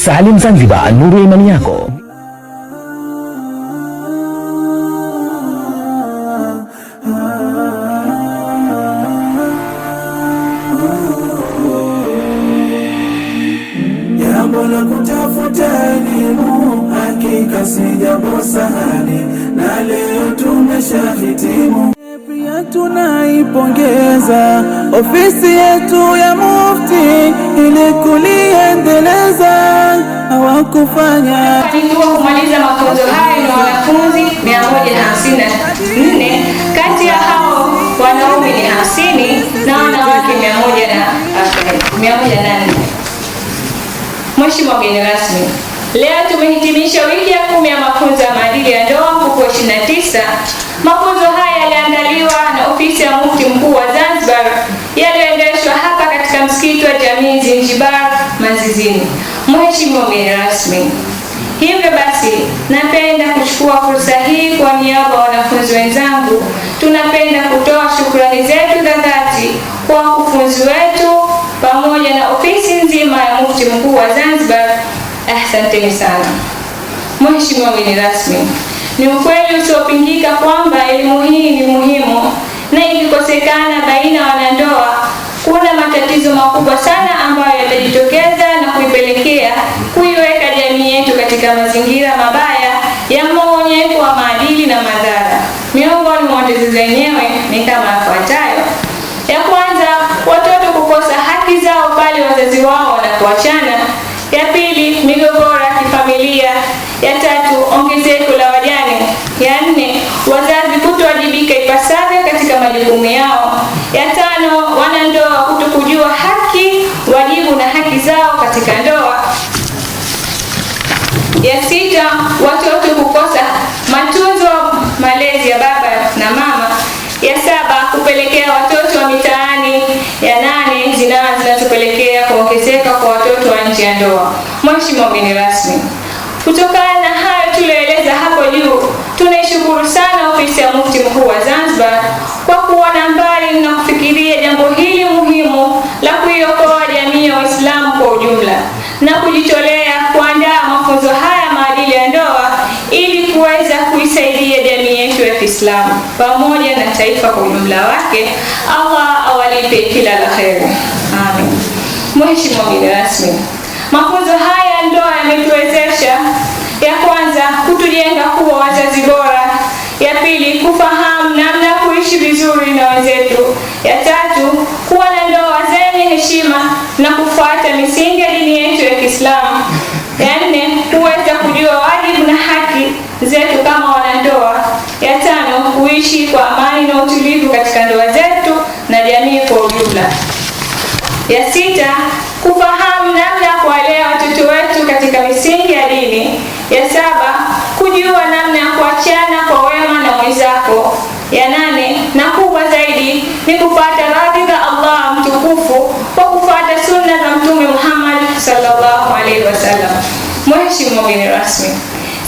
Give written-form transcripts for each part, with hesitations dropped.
Salim Zanzibar, nuru ya imani yako. Jambo la kutafuta elimu hakika si jambo sahali, na leo tumeshahitimu. Pia tunaipongeza ofisi yetu ya Mufti ili kuliendeleza, hawakufanya kumaliza mafunzo hayo na wanafunzi 154. Kati ya hao wanaume ni 50 na wanawake 104. Mheshimiwa mgeni rasmi, leo tumehitimisha wiki ya 10 ya mafunzo ya maadili ya ndoa mkoa 29. Mafunzo haya yaliandaliwa na ofisi ya Mufti Mkuu wa Zanzibar, yaliyoendeshwa hapa katika msikiti wa Jamii Zinjibar Mazizini. Mheshimiwa mgeni rasmi, hivyo basi napenda kuchukua fursa hii kwa niaba ya wanafunzi wenzangu, tunapenda kutoa shukrani zetu za dhati kwa wakufunzi wetu pamoja na ofisi nzima ya Mufti Mkuu wa Zanzibar. Asanteni sana. Mheshimiwa mgeni rasmi, ni ukweli usiopingika kwamba elimu hii ni muhimu, na ikikosekana baina ya wanandoa kuna matatizo makubwa sana ambayo yatajitokeza na kuipelekea kuiweka jamii yetu katika mazingira mabaya ya mmomonyoko wa maadili na madhara. Miongoni mwa matatizo yenyewe ni kama yafuatayo. Ya kwanza, watoto kukosa haki zao pale wazazi wao wanapoachana. Ya pili, migogoro ya kifamilia. Ya tatu, ongezeko la wajane. Ya nne, wazazi kutowajibika ipasavyo katika majukumu yao. Ya tano, wanandoa kutokujua haki, wajibu na haki zao katika ndoa. Ya sita, watoto kukosa matunzo malezi ya baba na mama. Ya saba, kupelekea watoto wa mitaani. Ya nane, zinaa zinazopelekea kuongezeka kwa watoto wa nje ya ndoa. Mheshimiwa mgeni rasmi, kutokana na hayo tulioeleza hapo juu, tunaishukuru sana ofisi ya Mufti Mkuu wa Zanzibar kwa kuona mbali na kufikiria jambo hili muhimu la kuiokoa jamii ya Waislamu kwa ujumla na kujitolea kuandaa mafunzo haya maadili ya ndoa ili kuweza kuisaidia jamii yetu ya Kiislamu pamoja na taifa kwa ujumla wake. Allah awalipe kila la kheri. Amin. Mheshimiwa mgeni rasmi, mafunzo haya ya ndoa yametuwezesha: ya kwanza, kutujenga kuwa wazazi bora; ya pili, kufahamu namna kuishi vizuri na wenzetu; ya tatu, kuwa na ndoa zenye heshima na kufuata misingi ya dini yetu ya Kiislamu; ya nne, kuweza kujua wajibu na haki zetu kama wanandoa; ya tano, kuishi kwa amani na utulivu katika ndoa zetu na jamii kwa ujumla; ya sita, kufahamu namna kuwalea watoto wetu katika misingi ya dini; ya saba, kujua namna ya kuachana kwa wema na mwenzako; ya nane, na kubwa zaidi, ni kupata radhi za Allah mtukufu kwa kufuata sunna za Mtume Muhammad sallallahu alaihi wasallam. Mheshimiwa mgeni rasmi,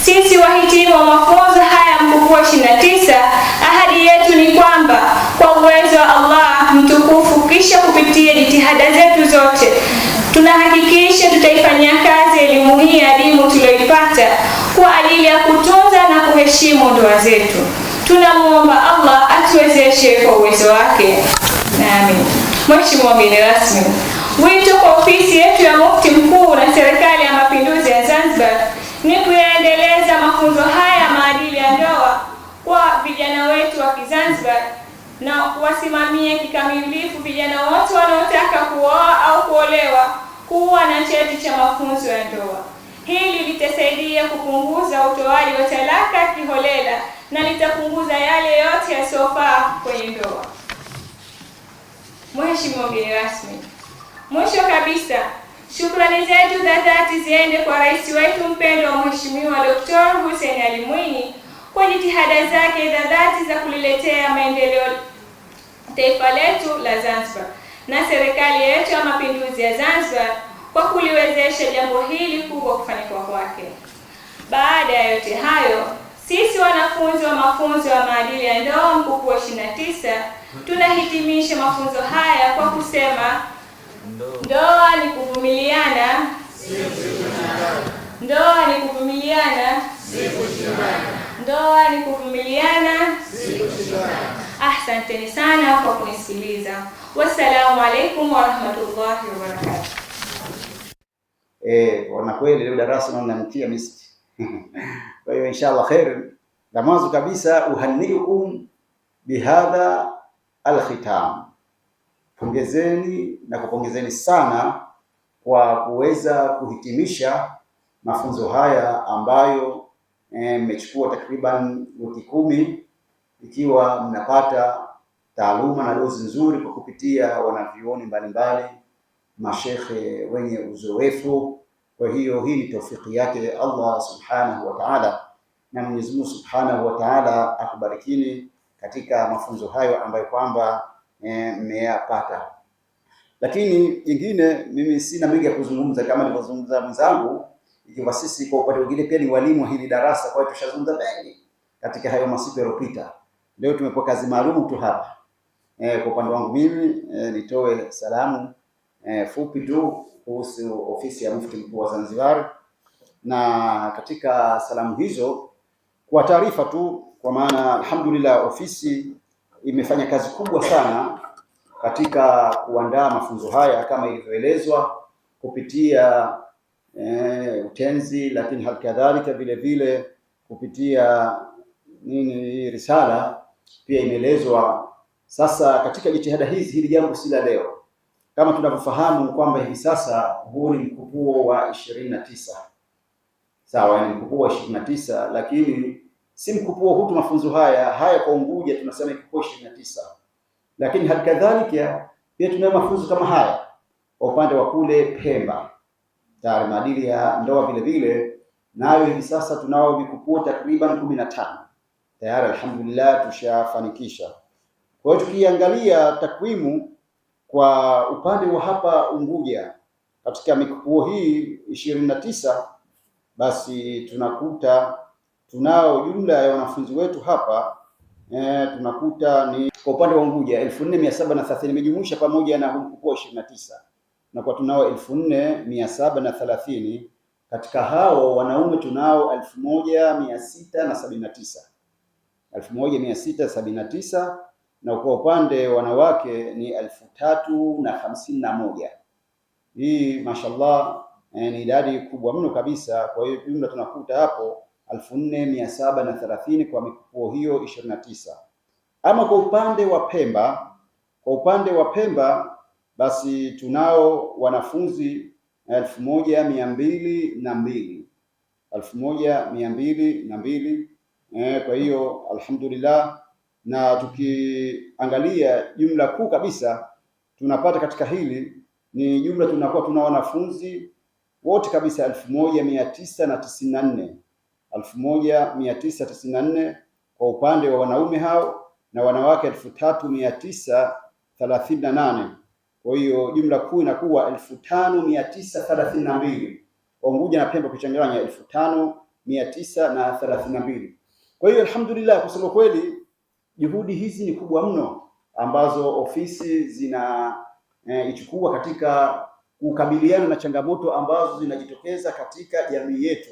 sisi wahitimu wa mafunzo haya mkuu wa 29, ahadi yetu ni kwamba kwa uwezo wa Allah mtukufu, kisha kupitia jitihada zetu zote, tunahakikisha tutaifanyia kazi elimu hii adimu tuliyoipata kwa ajili ya kutunza na kuheshimu ndoa zetu. Tunamuomba Allah atuwezeshe kwa uwezo wake. Amin. Mheshimiwa mgeni rasmi, wito kwa ofisi yetu ya Mufti Mkuu na Serikali ya Mapinduzi ya Zanzibar ni kuyaendeleza mafunzo haya maadili ya ndoa kwa vijana wetu wa Kizanzibar na kuwasimamia kikamilifu vijana wote wanaotaka kuoa au kuolewa kuwa na cheti cha mafunzo ya ndoa. Hili litasaidia kupunguza utoaji wa talaka kiholela na litapunguza yale yote yasiyofaa kwenye ndoa. Mheshimiwa mgeni rasmi, mwisho kabisa, shukrani zetu za dhati ziende kwa rais wetu mpendwa Mheshimiwa Dr. Hussein Ali Mwinyi kwa jitihada zake za dhati za kuliletea maendeleo taifa letu la Zanzibar na serikali yetu ya Mapinduzi ya Zanzibar kwa kuliwezesha jambo hili kubwa kufanikiwa kwake. Baada ya yote hayo, sisi wanafunzi wa mafunzo ya maadili ya ndoa mkuu wa 29 tunahitimisha mafunzo haya kwa kusema ndoa ni kuvumiliana, kuvumiliana, si kushindana. Ndoa ni kuvumiliana, si kushindana. Asanteni sana kwa kunisikiliza. Wassalamu alaikum warahmatullahi wabarakatuh. Wana kweli leo darasa naona mtia miski. Kwa hiyo inshallah khair. La mwanzo kabisa uhaniukum bihadha alkhitam. Pongezeni na kupongezeni sana kwa kuweza kuhitimisha mafunzo haya ambayo mmechukua takriban wiki 10 ikiwa mnapata taaluma na dozi nzuri kwa kupitia wanavyuoni mbalimbali, mashekhe wenye uzoefu. Kwa hiyo hii ni taufiki yake Allah subhanahu wa ta'ala, na Mwenyezi Mungu subhanahu wa ta'ala akubarikini katika mafunzo hayo ambayo kwamba mmeyapata. Lakini jingine, mimi sina mengi ya kuzungumza kama nilivyozungumza mwenzangu, ikiwa sisi kwa upande mwingine pia ni walimu wa hili darasa, kwa hiyo tushazungumza mengi katika hayo masiku yaliyopita. Leo tumepewa kazi maalum tu hapa. Kwa upande wangu mimi nitoe salamu fupi tu kuhusu ofisi ya Mufti Mkuu wa Zanzibar, na katika salamu hizo kwa taarifa tu, kwa maana alhamdulillah ofisi imefanya kazi kubwa sana katika kuandaa mafunzo haya kama ilivyoelezwa kupitia utenzi, lakini halikadhalika vile vile kupitia risala pia imeelezwa. Sasa katika jitihada hizi, hili jambo si la leo, kama tunavyofahamu kwamba hivi sasa huu ni mkupuo wa 29. Sawa, ni mkupuo wa 29, lakini si mkupuo huu tu. Mafunzo haya kwa Unguja tunasema mkupuo 29, lakini halikadhalika pia tunayo mafunzo kama haya kwa upande wa kule Pemba, tayari maadili ya ndoa vile vile nayo hivi sasa tunao mikupuo takriban 15 tayari, alhamdulillah tushafanikisha. Kwa hiyo tukiangalia takwimu kwa upande wa hapa Unguja katika mikupuo hii 29, basi tunakuta tunao jumla ya wanafunzi wetu hapa tunakuta ni kwa upande wa Unguja 4730 imejumuisha pamoja na mkupuo 29, na kwa tunao 4730. Katika hao wanaume tunao 1679 na kwa upande wanawake ni 3051. Hii mashallah ni idadi kubwa mno kabisa. Kwa hiyo jumla tunakuta hapo 4730 kwa mikupuo hiyo 29. Ama kwa upande wa Pemba, basi tunao wanafunzi 1202. Kwa hiyo alhamdulillah, na tukiangalia jumla kuu kabisa tunapata katika hili ni jumla tunakuwa tuna wanafunzi wote kabisa 1994 kwa upande wa wanaume hao, na wanawake 3938. Kwa hiyo jumla kuu inakuwa 5932. Unguja na Pemba kuchanganya 5932. Kwa hiyo alhamdulillah, kusema kweli juhudi hizi ni kubwa mno ambazo ofisi zina ichukua katika kukabiliana na changamoto ambazo zinajitokeza katika jamii yetu,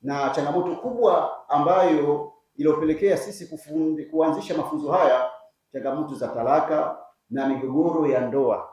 na changamoto kubwa ambayo iliyopelekea sisi kuanzisha mafunzo haya, changamoto za talaka na migogoro ya ndoa.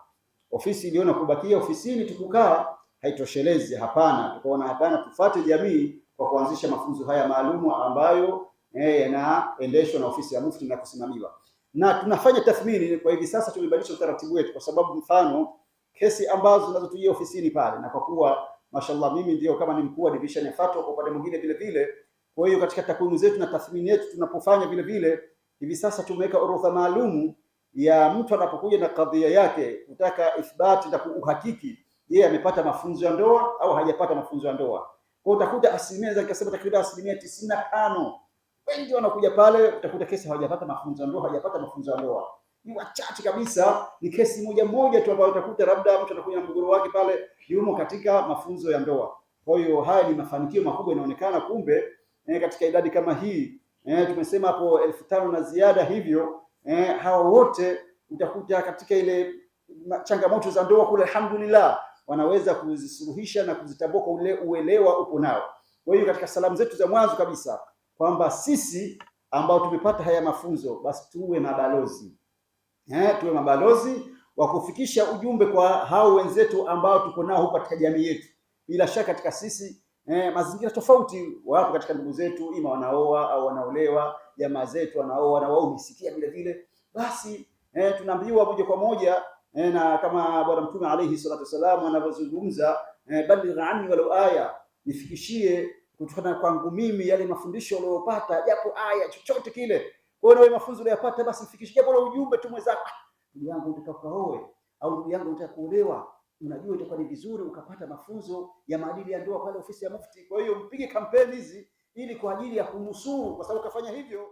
Ofisi iliona kubakia ofisini tukukaa haitoshelezi. Hapana, tukaona hapana, tufuate jamii kwa kuanzisha mafunzo haya maalumu ambayo yanaendeshwa na ofisi ya Mufti na kusimamiwa, na tunafanya tathmini. Kwa hivi sasa tumebadilisha utaratibu wetu, kwa sababu mfano kesi ambazo zinazotujia ofisini pale, na kwa kuwa mashallah mimi ndio kama ni mkuu wa division ya fatwa kwa upande mwingine vile vile, kwa hiyo katika takwimu zetu na tathmini yetu tunapofanya vile vile, hivi sasa tumeweka orodha maalumu ya mtu anapokuja na kadhia yake kutaka ithbati na uhakiki yeye amepata mafunzo ya ndoa au hajapata mafunzo ya ndoa. Kwa utakuta asilimia za nikasema takriban 95% wengi wanakuja pale, utakuta kesi hawajapata mafunzo ya ndoa, hajapata mafunzo ya ndoa. Ni wachache kabisa, ni kesi moja tu ambayo utakuta labda mtu anakuja na mgogoro wake pale yumo katika mafunzo ya ndoa. Kwa hiyo haya ni mafanikio makubwa, inaonekana kumbe katika idadi kama hii tumesema hapo 1500 na ziada hivyo, hawa wote utakuta katika ile changamoto za ndoa kule alhamdulillah wanaweza kuzisuluhisha na kuzitambua kwa ule uelewa upo nao. Kwa hiyo katika salamu zetu za mwanzo kabisa kwamba sisi ambao tumepata haya mafunzo basi tuwe mabalozi. Tuwe mabalozi wa kufikisha ujumbe kwa hao wenzetu ambao tuko nao huko katika jamii yetu. Bila shaka katika sisi mazingira tofauti, wapo katika ndugu zetu ima wanaoa au wanaolewa, jamaa zetu wanaoa na wao umesikia vile vile, basi tunaambiwa moja kwa moja na kama Bwana Mtume alayhi salatu wasallam anavyozungumza, baligh anni walau aya, nifikishie kutokana kwangu mimi yale mafundisho uliyopata, japo aya chochote kile. Kwa hiyo wewe mafunzo uliyopata basi fikishie bora ujumbe tu mwenzako, ndugu yangu unataka kuoa au ndugu yangu unataka kuolewa, unajua itakuwa ni vizuri ukapata mafunzo ya maadili ya ndoa pale ofisi ya Mufti. Kwa hiyo mpige kampeni hizi ili kwa ajili ya kunusuru, kwa sababu kafanya hivyo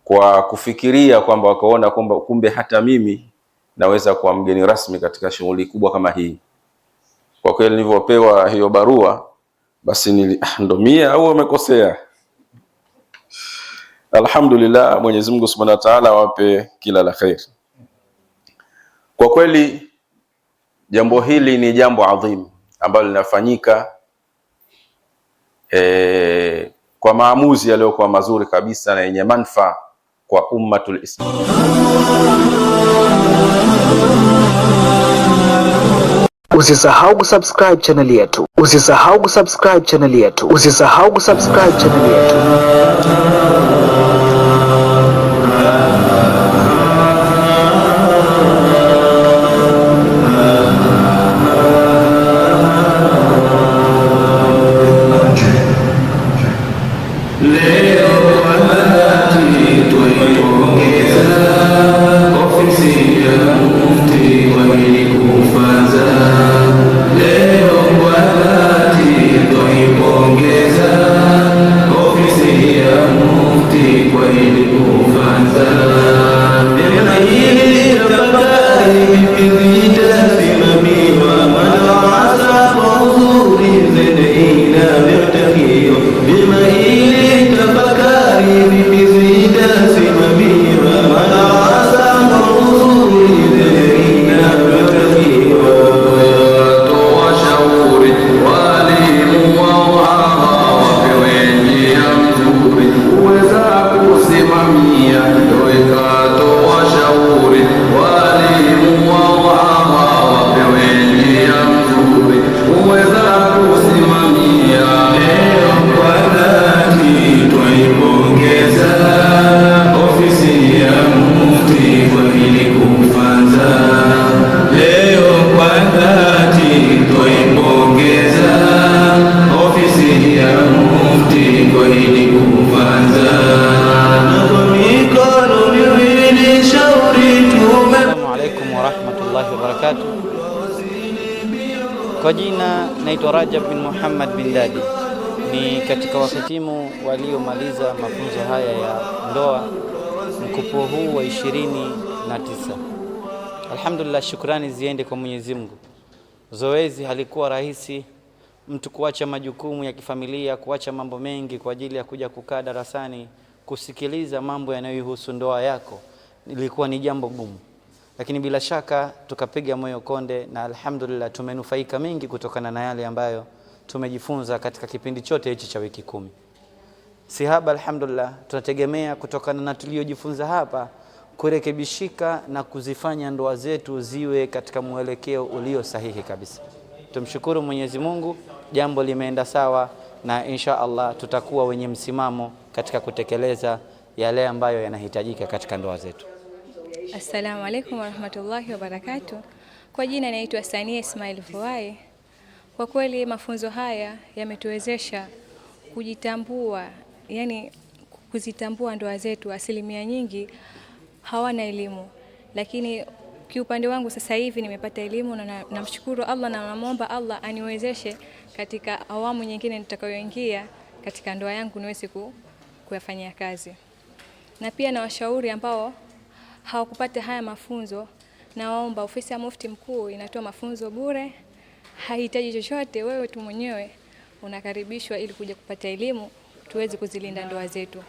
kwa kufikiria kwamba wakaona kwamba kumbe hata mimi naweza kuwa mgeni rasmi katika shughuli kubwa kama hii. Kwa kweli nilivyopewa hiyo barua basi ndo mie au wamekosea. Alhamdulillah, Mwenyezi Mungu Subhanahu wa Ta'ala awape kila la khair. Kwa kweli jambo hili ni jambo adhim ambalo linafanyika kwa maamuzi yaliyokuwa mazuri kabisa na yenye manufaa kwa ummatul Islam. Usisahau kusubscribe channel yetu. Usisahau kusubscribe channel yetu. Usisahau kusubscribe channel yetu. Kwa jina naitwa Rajab bin Muhammad bin Dadi, ni katika wahitimu waliomaliza mafunzo haya ya ndoa mkupuo huu wa 29. Alhamdulillah, shukrani ziende kwa Mwenyezi Mungu. Zoezi halikuwa rahisi, mtu kuacha majukumu ya kifamilia, kuacha mambo mengi kwa ajili ya kuja kukaa darasani kusikiliza mambo yanayohusu ndoa yako, ilikuwa ni jambo gumu. Lakini bila shaka tukapiga moyo konde na alhamdulillah tumenufaika mengi kutokana na yale ambayo tumejifunza katika kipindi chote hichi cha wiki 10. Sihaba, alhamdulillah tunategemea kutokana na tuliojifunza hapa kurekebishika na kuzifanya ndoa zetu ziwe katika mwelekeo ulio sahihi kabisa. Tumshukuru Mwenyezi Mungu, jambo limeenda sawa na insha Allah tutakuwa wenye msimamo katika kutekeleza yale ambayo yanahitajika katika ndoa zetu. Assalamu alaikum warahmatullahi wabarakatuh. Kwa jina naitwa Sania Ismail Fuai. Kwa kweli mafunzo haya yametuwezesha kujitambua, yani kuzitambua ndoa zetu. Asilimia nyingi hawana elimu, lakini kiupande wangu sasa hivi nimepata elimu na namshukuru Allah na namuomba Allah aniwezeshe katika awamu nyingine nitakayoingia katika ndoa yangu niweze kuyafanyia kazi. Na pia na washauri ambao hawakupata haya mafunzo, naomba ofisi ya Mufti Mkuu inatoa mafunzo bure, haihitaji chochote, wewe tu mwenyewe unakaribishwa ili kuja kupata elimu tuweze kuzilinda ndoa zetu.